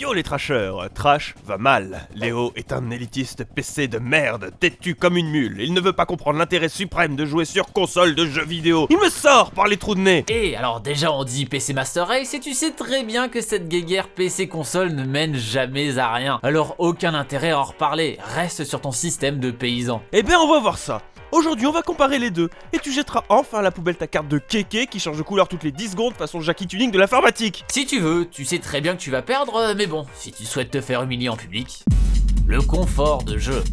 Yo les trashers, Trash va mal. Léo est un élitiste PC de merde, têtu comme une mule. Il ne veut pas comprendre l'intérêt suprême de jouer sur console de jeux vidéo. Il me sort par les trous de nez. Et alors déjà on dit PC Master Race et tu sais très bien que cette guéguerre PC console ne mène jamais à rien. Alors aucun intérêt à en reparler, reste sur ton système de paysan. Eh ben on va voir ça. Aujourd'hui on va comparer les deux, et tu jetteras enfin à la poubelle ta carte de kéké qui change de couleur toutes les 10 secondes façon Jackie Tuning de l'informatique. Si tu veux, tu sais très bien que tu vas perdre, mais bon, si tu souhaites te faire humilier en public. Le confort de jeu.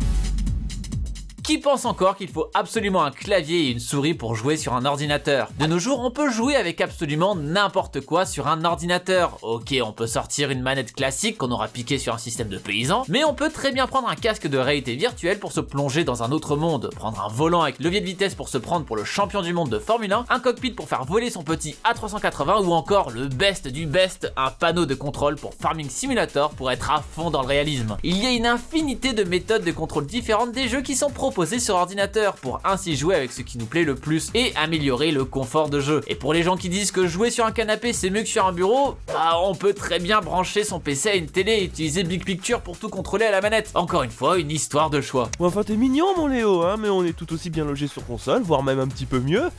Qui pense encore qu'il faut absolument un clavier et une souris pour jouer sur un ordinateur? De nos jours, on peut jouer avec absolument n'importe quoi sur un ordinateur. Ok, on peut sortir une manette classique qu'on aura piquée sur un système de paysan, mais on peut très bien prendre un casque de réalité virtuelle pour se plonger dans un autre monde, prendre un volant avec levier de vitesse pour se prendre pour le champion du monde de Formule 1, un cockpit pour faire voler son petit A380 ou encore le best du best, un panneau de contrôle pour Farming Simulator pour être à fond dans le réalisme. Il y a une infinité de méthodes de contrôle différentes des jeux qui sont proposées sur ordinateur pour ainsi jouer avec ce qui nous plaît le plus et améliorer le confort de jeu. Et pour les gens qui disent que jouer sur un canapé c'est mieux que sur un bureau, bah on peut très bien brancher son PC à une télé et utiliser Big Picture pour tout contrôler à la manette. Encore une fois, une histoire de choix. Ouais, enfin t'es mignon mon Léo, hein, mais on est tout aussi bien logé sur console, voire même un petit peu mieux.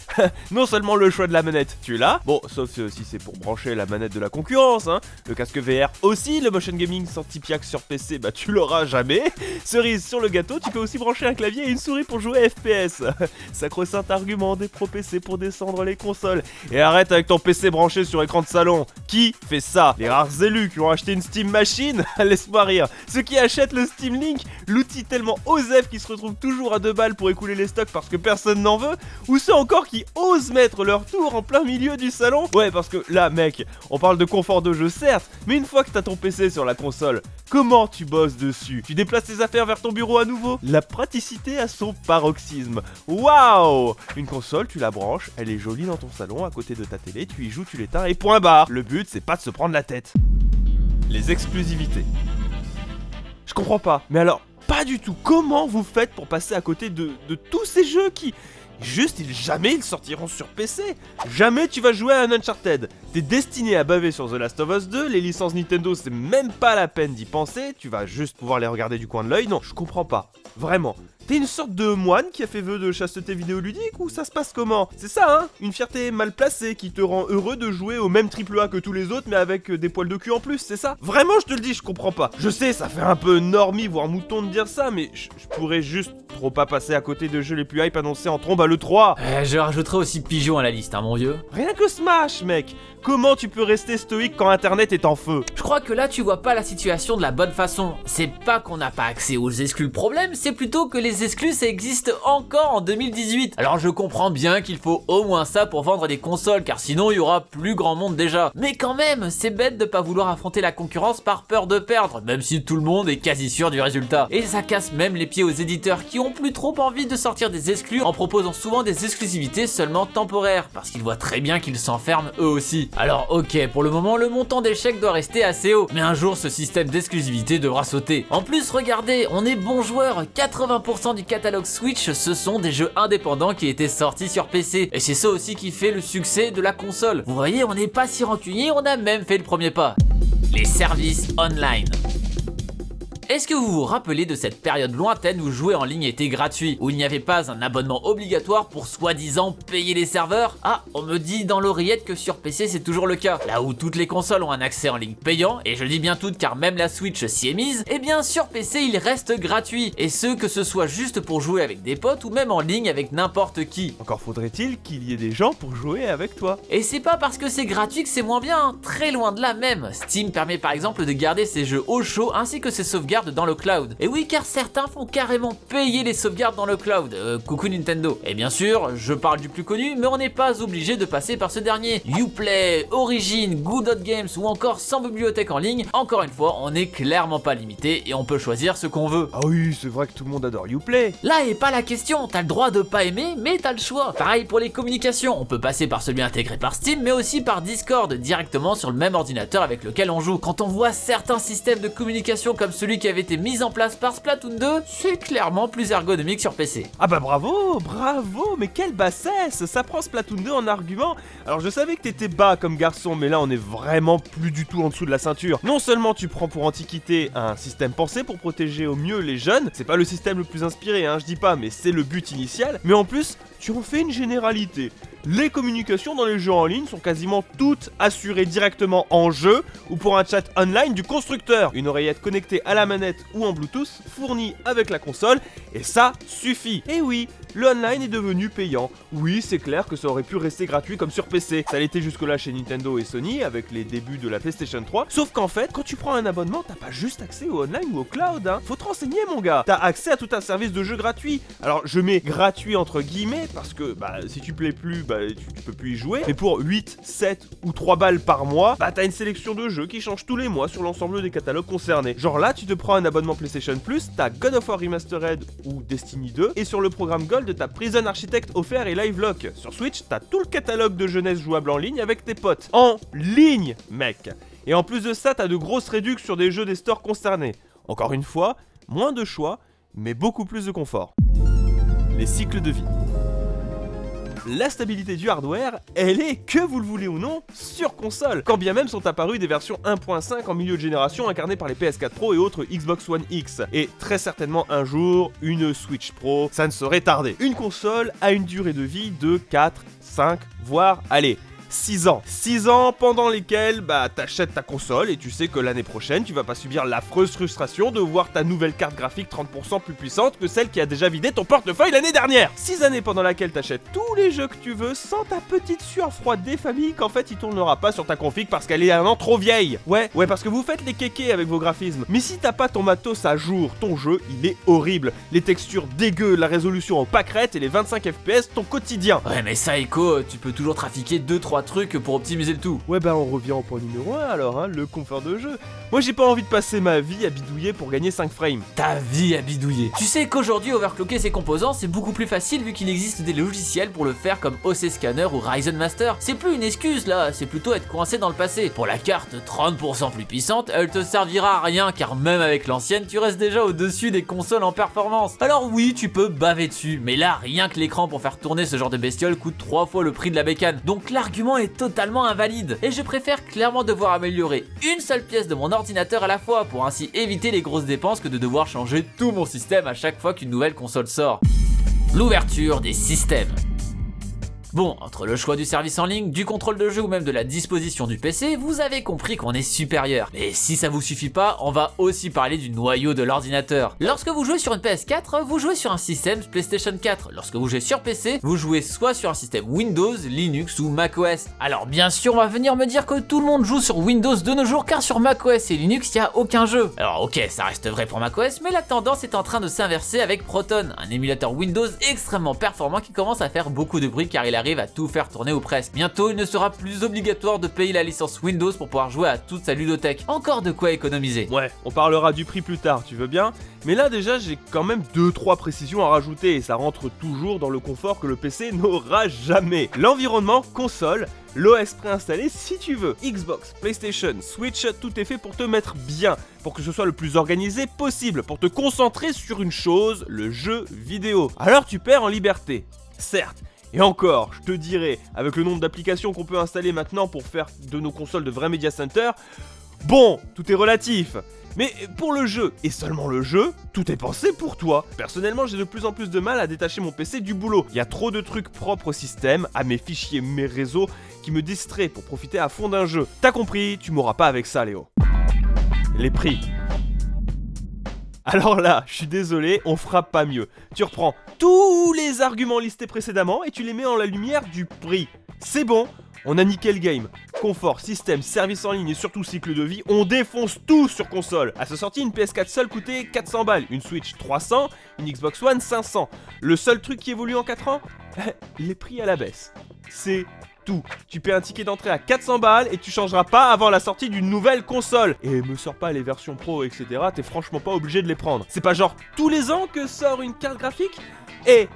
Non seulement le choix de la manette, tu l'as, bon sauf si c'est pour brancher la manette de la concurrence, hein. Le casque VR aussi, le motion gaming sans Tipiax sur PC, bah tu l'auras jamais. Cerise sur le gâteau, tu peux aussi brancher un clavier et une souris pour jouer FPS. Sacro-saint argument des pro PC pour descendre les consoles. Et arrête avec ton PC branché sur écran de salon. Qui fait ça? Les rares élus qui ont acheté une Steam Machine? Laisse-moi rire. Ceux qui achètent le Steam Link, l'outil tellement osef qui se retrouve toujours à 2 balles pour écouler les stocks parce que personne n'en veut? Ou ceux encore qui osent mettre leur tour en plein milieu du salon? Ouais, parce que là mec, on parle de confort de jeu certes, mais une fois que t'as ton PC sur la console, comment tu bosses dessus? Tu déplaces tes affaires vers ton bureau à nouveau? La praticité a son paroxysme. Waouh! Une console, tu la branches, elle est jolie dans ton salon, à côté de ta télé, tu y joues, tu l'éteins et point barre. Le but, c'est pas de se prendre la tête. Les exclusivités. Je comprends pas, mais alors, pas du tout. Comment vous faites pour passer à côté de tous ces jeux qui... Juste, jamais ils sortiront sur PC. Jamais tu vas jouer à un Uncharted. T'es destiné à baver sur The Last of Us 2, les licences Nintendo, c'est même pas la peine d'y penser, tu vas juste pouvoir les regarder du coin de l'œil. Non, je comprends pas. Vraiment. T'es une sorte de moine qui a fait vœu de chasteté vidéoludique ou ça se passe comment? C'est ça, hein? Une fierté mal placée qui te rend heureux de jouer au même AAA que tous les autres mais avec des poils de cul en plus, c'est ça? Vraiment, je te le dis, je comprends pas. Je sais, ça fait un peu normie voire mouton de dire ça, mais je pourrais juste trop pas passer à côté de jeux les plus hype annoncés en trombe à l'E3. Je rajouterai aussi Pigeon à la liste, hein mon vieux. Rien que Smash, mec. Comment tu peux rester stoïque quand internet est en feu? Je crois que là tu vois pas la situation de la bonne façon. C'est pas qu'on n'a pas accès aux exclus le problème, c'est plutôt que les exclus ça existe encore en 2018. Alors je comprends bien qu'il faut au moins ça pour vendre des consoles, car sinon il y aura plus grand monde déjà. Mais quand même, c'est bête de pas vouloir affronter la concurrence par peur de perdre, même si tout le monde est quasi sûr du résultat. Et ça casse même les pieds aux éditeurs qui ont plus trop envie de sortir des exclus en proposant souvent des exclusivités seulement temporaires, parce qu'ils voient très bien qu'ils s'enferment eux aussi. Alors ok, pour le moment le montant des chèques doit rester assez haut, mais un jour ce système d'exclusivité devra sauter. En plus regardez, on est bons joueurs, 80% du catalogue Switch ce sont des jeux indépendants qui étaient sortis sur PC, et c'est ça aussi qui fait le succès de la console. Vous voyez, on n'est pas si rancunier, on a même fait le premier pas. Les services online. Est-ce que vous vous rappelez de cette période lointaine où jouer en ligne était gratuit, où il n'y avait pas un abonnement obligatoire pour soi-disant payer les serveurs? Ah, on me dit dans l'oreillette que sur PC c'est toujours le cas, là où toutes les consoles ont un accès en ligne payant, et je dis bien toutes car même la Switch s'y est mise, et bien sur PC il reste gratuit, et ce que ce soit juste pour jouer avec des potes ou même en ligne avec n'importe qui. Encore faudrait-il qu'il y ait des gens pour jouer avec toi. Et c'est pas parce que c'est gratuit que c'est moins bien, hein. Très loin de là même. Steam permet par exemple de garder ses jeux au chaud ainsi que ses sauvegardes dans le cloud. Et oui, car certains font carrément payer les sauvegardes dans le cloud. Coucou Nintendo. Et bien sûr, je parle du plus connu, mais on n'est pas obligé de passer par ce dernier. Uplay, Origin, Good Old Games ou encore sans bibliothèque en ligne. Encore une fois, on n'est clairement pas limité et on peut choisir ce qu'on veut. Ah oui, c'est vrai que tout le monde adore Uplay. Là est pas la question, t'as le droit de pas aimer, mais t'as le choix. Pareil pour les communications, on peut passer par celui intégré par Steam, mais aussi par Discord, directement sur le même ordinateur avec lequel on joue. Quand on voit certains systèmes de communication comme celui qui avait été mise en place par Splatoon 2, c'est clairement plus ergonomique sur PC. Ah bah bravo, mais quelle bassesse. Ça prend Splatoon 2 en argument. Alors je savais que t'étais bas comme garçon, mais là on est vraiment plus du tout en dessous de la ceinture. Non seulement tu prends pour antiquité un système pensé pour protéger au mieux les jeunes, c'est pas le système le plus inspiré, je dis pas, mais c'est le but initial, mais en plus, tu en fais une généralité. Les communications dans les jeux en ligne sont quasiment toutes assurées directement en jeu ou pour un chat online du constructeur. Une oreillette connectée à la manette ou en Bluetooth fournie avec la console et ça suffit. Et oui, le online est devenu payant. Oui, c'est clair que ça aurait pu rester gratuit comme sur PC. Ça l'était jusque-là chez Nintendo et Sony avec les débuts de la PlayStation 3. Sauf qu'en fait, quand tu prends un abonnement, t'as pas juste accès au online ou au cloud. Faut te renseigner mon gars. T'as accès à tout un service de jeu gratuit. Alors je mets gratuit entre guillemets parce que si tu plais plus, tu peux plus y jouer. Mais pour 8, 7 ou 3 balles par mois, t'as une sélection de jeux qui changent tous les mois sur l'ensemble des catalogues concernés. Genre là, tu te prends un abonnement PlayStation Plus, t'as God of War Remastered ou Destiny 2 et sur le programme Gold, t'as Prison Architect offert et Live Lock. Sur Switch, t'as tout le catalogue de jeunesse jouable en ligne avec tes potes. En ligne, mec. Et en plus de ça, t'as de grosses réductions sur des jeux des stores concernés. Encore une fois, moins de choix, mais beaucoup plus de confort. Les cycles de vie. La stabilité du hardware, elle est, que vous le voulez ou non, sur console. Quand bien même sont apparues des versions 1.5 en milieu de génération incarnées par les PS4 Pro et autres Xbox One X. Et très certainement un jour, une Switch Pro, ça ne saurait tarder. Une console a une durée de vie de 4, 5, voire, allez, 6 ans. 6 ans pendant lesquels t'achètes ta console et tu sais que l'année prochaine tu vas pas subir l'affreuse frustration de voir ta nouvelle carte graphique 30% plus puissante que celle qui a déjà vidé ton portefeuille l'année dernière. 6 années pendant laquelle t'achètes tous les jeux que tu veux sans ta petite sueur froide des familles qu'en fait il tournera pas sur ta config parce qu'elle est un an trop vieille. Ouais parce que vous faites les kékés avec vos graphismes. Mais si t'as pas ton matos à jour, ton jeu il est horrible. Les textures dégueu, la résolution en pâquerette et les 25 FPS ton quotidien. Ouais mais ça Echo, tu peux toujours trafiquer 2-3 trucs pour optimiser le tout. Ouais on revient au point numéro 1 alors, le confort de jeu. Moi j'ai pas envie de passer ma vie à bidouiller pour gagner 5 frames. Ta vie à bidouiller. Tu sais qu'aujourd'hui overclocker ses composants c'est beaucoup plus facile vu qu'il existe des logiciels pour le faire comme OC Scanner ou Ryzen Master. C'est plus une excuse là, c'est plutôt être coincé dans le passé. Pour la carte 30% plus puissante, elle te servira à rien car même avec l'ancienne tu restes déjà au-dessus des consoles en performance. Alors oui tu peux baver dessus, mais là rien que l'écran pour faire tourner ce genre de bestiole coûte 3 fois le prix de la bécane. Donc l'argument est totalement invalide. Et je préfère clairement devoir améliorer une seule pièce de mon ordinateur à la fois pour ainsi éviter les grosses dépenses que de devoir changer tout mon système à chaque fois qu'une nouvelle console sort. L'ouverture des systèmes. Bon, entre le choix du service en ligne, du contrôle de jeu ou même de la disposition du PC, vous avez compris qu'on est supérieur. Mais si ça vous suffit pas, on va aussi parler du noyau de l'ordinateur. Lorsque vous jouez sur une PS4, vous jouez sur un système PlayStation 4. Lorsque vous jouez sur PC, vous jouez soit sur un système Windows, Linux ou macOS. Alors bien sûr, on va venir me dire que tout le monde joue sur Windows de nos jours car sur macOS et Linux, il n'y a aucun jeu. Alors ok, ça reste vrai pour macOS, mais la tendance est en train de s'inverser avec Proton, un émulateur Windows extrêmement performant qui commence à faire beaucoup de bruit car il arrive à tout faire tourner ou presque. Bientôt, il ne sera plus obligatoire de payer la licence Windows pour pouvoir jouer à toute sa ludothèque. Encore de quoi économiser. Ouais, on parlera du prix plus tard, tu veux bien? Mais là déjà, j'ai quand même 2-3 précisions à rajouter et ça rentre toujours dans le confort que le PC n'aura jamais. L'environnement console, l'OS préinstallé si tu veux. Xbox, PlayStation, Switch, tout est fait pour te mettre bien, pour que ce soit le plus organisé possible, pour te concentrer sur une chose, le jeu vidéo. Alors tu perds en liberté, certes. Et encore, je te dirais, avec le nombre d'applications qu'on peut installer maintenant pour faire de nos consoles de vrais media centers, bon, tout est relatif. Mais pour le jeu, et seulement le jeu, tout est pensé pour toi. Personnellement, j'ai de plus en plus de mal à détacher mon PC du boulot. Il y a trop de trucs propres au système, à mes fichiers, mes réseaux, qui me distraient pour profiter à fond d'un jeu. T'as compris, tu m'auras pas avec ça, Léo. Les prix. Alors là, je suis désolé, on frappe pas mieux. Tu reprends tous les arguments listés précédemment et tu les mets en la lumière du prix. C'est bon, on a niqué le game. Confort, système, service en ligne et surtout cycle de vie, on défonce tout sur console. À sa sortie, une PS4 seule coûtait 400 balles, une Switch 300, une Xbox One 500. Le seul truc qui évolue en 4 ans, les prix à la baisse. C'est tout. Tu paies un ticket d'entrée à 400 balles et tu changeras pas avant la sortie d'une nouvelle console. Et me sors pas les versions pro, etc. T'es franchement pas obligé de les prendre. C'est pas genre tous les ans que sort une carte graphique. Et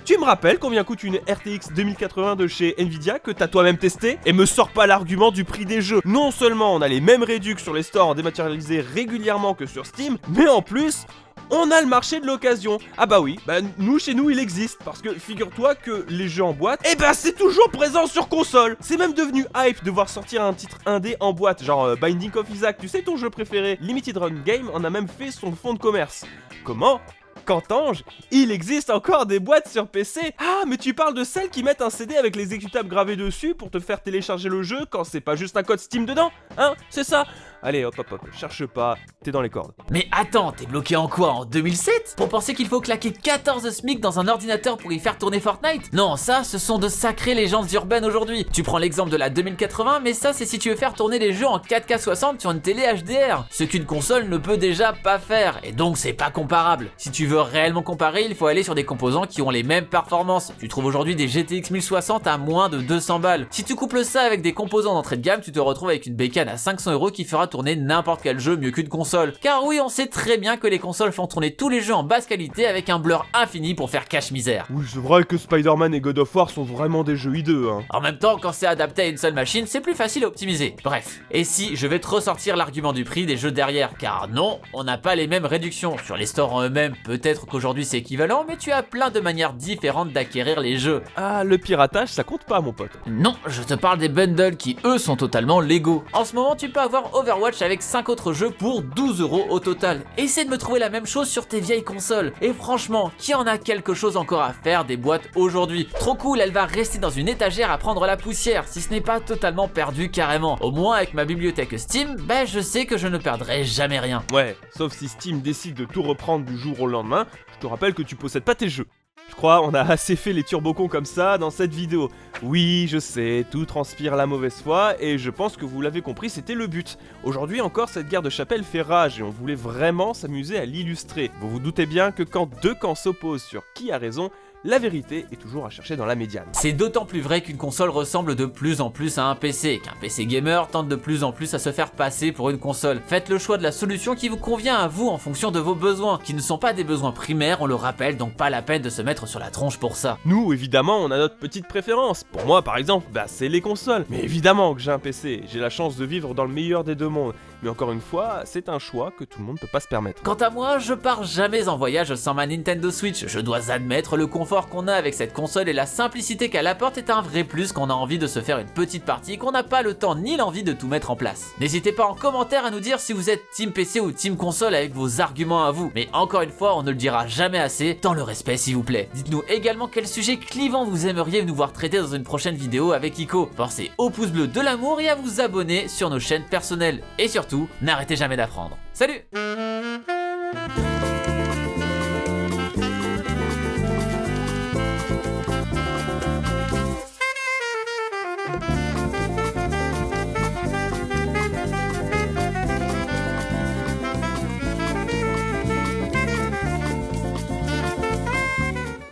Tu me rappelles combien coûte une RTX 2080 de chez Nvidia que t'as toi-même testé? Et me sors pas l'argument du prix des jeux. Non seulement on a les mêmes réductions sur les stores en dématérialisé régulièrement que sur Steam, mais en plus, on a le marché de l'occasion. Ah bah oui, nous chez nous il existe. Parce que figure-toi que les jeux en boîte, c'est toujours présent sur console. C'est même devenu hype de voir sortir un titre indé en boîte, genre Binding of Isaac, tu sais ton jeu préféré. Limited Run Game en a même fait son fonds de commerce. Comment? Qu'entends-je? Il existe encore des boîtes sur PC. Ah, mais tu parles de celles qui mettent un CD avec les exécutables gravés dessus pour te faire télécharger le jeu quand c'est pas juste un code Steam dedans? Hein? C'est ça? Allez, hop, cherche pas, t'es dans les cordes. Mais attends, t'es bloqué en quoi? En 2007? Pour penser qu'il faut claquer 14 SMIC dans un ordinateur pour y faire tourner Fortnite? Non, ça, ce sont de sacrées légendes urbaines aujourd'hui. Tu prends l'exemple de la 2080, mais ça, c'est si tu veux faire tourner les jeux en 4K 60 sur une télé HDR. Ce qu'une console ne peut déjà pas faire, et donc c'est pas comparable. Si tu veux réellement comparer, il faut aller sur des composants qui ont les mêmes performances. Tu trouves aujourd'hui des GTX 1060 à moins de 200 balles. Si tu couples ça avec des composants d'entrée de gamme, tu te retrouves avec une bécane à 500 € qui fera tourner n'importe quel jeu mieux qu'une console. Car oui, on sait très bien que les consoles font tourner tous les jeux en basse qualité avec un blur infini pour faire cache-misère. Oui, c'est vrai que Spider-Man et God of War sont vraiment des jeux hideux, hein. En même temps, quand c'est adapté à une seule machine, c'est plus facile à optimiser. Bref. Et si je vais te ressortir l'argument du prix des jeux derrière, car non, on n'a pas les mêmes réductions. Sur les stores en eux-mêmes, peut-être qu'aujourd'hui c'est équivalent, mais tu as plein de manières différentes d'acquérir les jeux. Ah, le piratage, ça compte pas, mon pote. Non, je te parle des bundles qui, eux, sont totalement légaux. En ce moment, tu peux avoir Overwatch avec 5 autres jeux pour 12 € au total. Essaie de me trouver la même chose sur tes vieilles consoles. Et franchement, qui en a quelque chose encore à faire des boîtes aujourd'hui? Trop cool, elle va rester dans une étagère à prendre la poussière, si ce n'est pas totalement perdu carrément. Au moins, avec ma bibliothèque Steam, je sais que je ne perdrai jamais rien. Ouais, sauf si Steam décide de tout reprendre du jour au lendemain, je te rappelle que tu possèdes pas tes jeux. Je crois on a assez fait les turbocons comme ça dans cette vidéo. Oui, je sais, tout transpire la mauvaise foi et je pense que vous l'avez compris, c'était le but. Aujourd'hui encore, cette guerre de chapelle fait rage et on voulait vraiment s'amuser à l'illustrer. Vous vous doutez bien que quand deux camps s'opposent sur qui a raison, la vérité est toujours à chercher dans la médiane. C'est d'autant plus vrai qu'une console ressemble de plus en plus à un PC, qu'un PC gamer tente de plus en plus à se faire passer pour une console. Faites le choix de la solution qui vous convient à vous en fonction de vos besoins, qui ne sont pas des besoins primaires, on le rappelle, donc pas la peine de se mettre sur la tronche pour ça. Nous, évidemment, on a notre petite préférence. Pour moi, par exemple, c'est les consoles. Mais évidemment que j'ai un PC, j'ai la chance de vivre dans le meilleur des deux mondes. Mais encore une fois, c'est un choix que tout le monde peut pas se permettre. Quant à moi, je pars jamais en voyage sans ma Nintendo Switch. Je dois admettre le confort qu'on a avec cette console et la simplicité qu'elle apporte est un vrai plus quand on a envie de se faire une petite partie, qu'on n'a pas le temps ni l'envie de tout mettre en place. N'hésitez pas en commentaire à nous dire si vous êtes team PC ou team console avec vos arguments à vous. Mais encore une fois, on ne le dira jamais assez, dans le respect s'il vous plaît. Dites-nous également quel sujet clivant vous aimeriez nous voir traiter dans une prochaine vidéo avec Ico. Pensez au pouce bleu de l'amour et à vous abonner sur nos chaînes personnelles. Et surtout, n'arrêtez jamais d'apprendre. Salut!